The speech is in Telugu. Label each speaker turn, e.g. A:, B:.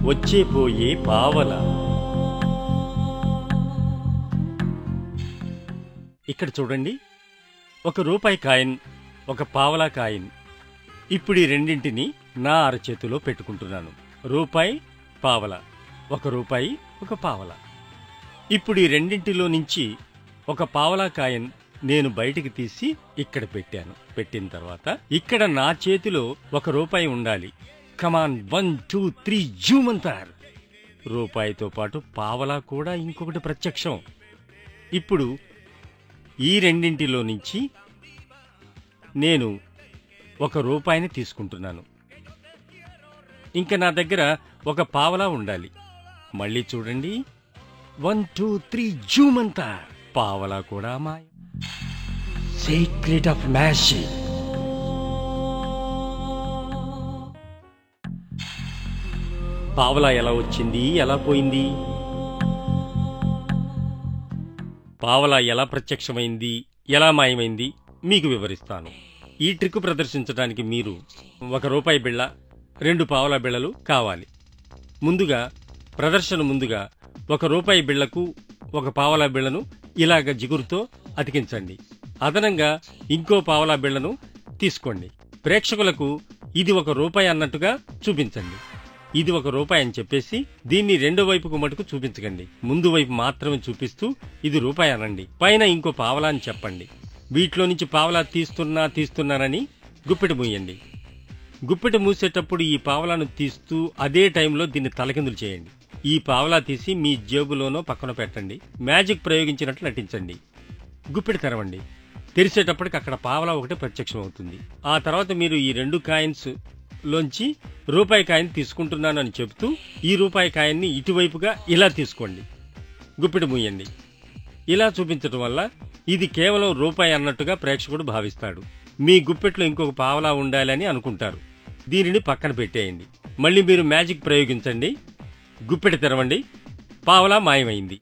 A: వచ్చే పోయే పావల. ఇక్కడ చూడండి, ఒక రూపాయి కాయిన్, ఒక పావలా కాయిన్. ఇప్పుడు ఈ రెండింటిని నా అరచేతిలో పెట్టుకుంటున్నాను. రూపాయి, పావల. ఒక రూపాయి, ఒక పావల. ఇప్పుడు ఈ రెండింటిలో నుంచి ఒక పావలా కాయిన్ నేను బయటికి తీసి ఇక్కడ పెట్టాను. పెట్టిన తర్వాత ఇక్కడ నా చేతిలో ఒక రూపాయి ఉండాలి. కమాన్, 1 2 3 జూమంటారు. రూపాయితో పాటు పావలా కూడా ఇంకొకటి ప్రత్యక్షం. ఇప్పుడు ఈ రెండింటిలో నుంచి నేను ఒక రూపాయిని తీసుకుంటున్నాను. ఇంకా నా దగ్గర ఒక పావలా ఉండాలి. మళ్ళీ చూడండి, 1 2 3 జూమంటారు. పావలా కూడా మాయ. Secret of magic. పావలా ఎలా వచ్చింది, ఎలా పోయింది? పావలా ఎలా ప్రత్యక్షమైంది, ఎలా మాయమైంది మీకు వివరిస్తాను. ఈ ట్రిక్ ప్రదర్శించడానికి మీరు ఒక రూపాయి బిళ్ళ, 2 పావలా బిళ్ళలు కావాలి. ముందుగా ఒక రూపాయి బిళ్లకు ఒక పావలా బిళ్లను ఇలాగ జిగురుతో అతికించండి. అదనంగా ఇంకో పావలా బిళ్లను తీసుకోండి. ప్రేక్షకులకు ఇది ఒక రూపాయి అన్నట్టుగా చూపించండి. ఇది ఒక రూపాయి అని చెప్పేసి దీన్ని రెండో వైపుకు మటుకు చూపించకండి. ముందు వైపు మాత్రమే చూపిస్తూ ఇది రూపాయి అనండి. పైన ఇంకో పావలా అని చెప్పండి. వీటిలో నుంచి పావలా తీస్తున్నానని గుప్పెట మూయండి. గుప్పెట మూసేటప్పుడు ఈ పావలాను తీస్తూ అదే టైంలో దీన్ని తలకిందులు చేయండి. ఈ పావలా తీసి మీ జేబులోనో పక్కన పెట్టండి. మ్యాజిక్ ప్రయోగించినట్లు నటించండి. గుప్పెట తెరవండి. తెరిచేటప్పటికి అక్కడ పావలా ఒకటి ప్రత్యక్షం అవుతుంది. ఆ తర్వాత మీరు ఈ 2 కాయిన్స్ లోంచి రూపాయి కాయిన్ తీసుకుంటున్నాను అని చెబుతూ ఈ రూపాయి కాయిన్ని ఇటువైపుగా ఇలా తీసుకోండి. గుప్పెట మూయండి. ఇలా చూపించడం వల్ల ఇది కేవలం రూపాయి అన్నట్టుగా ప్రేక్షకుడు భావిస్తాడు. మీ గుప్పెట్లో ఇంకొక పావలా ఉండాలని అనుకుంటారు. దీనిని పక్కన పెట్టేయండి. మళ్ళీ మీరు మ్యాజిక్ ప్రయోగించండి. గుప్పెట తెరవండి. పావలా మాయమైంది.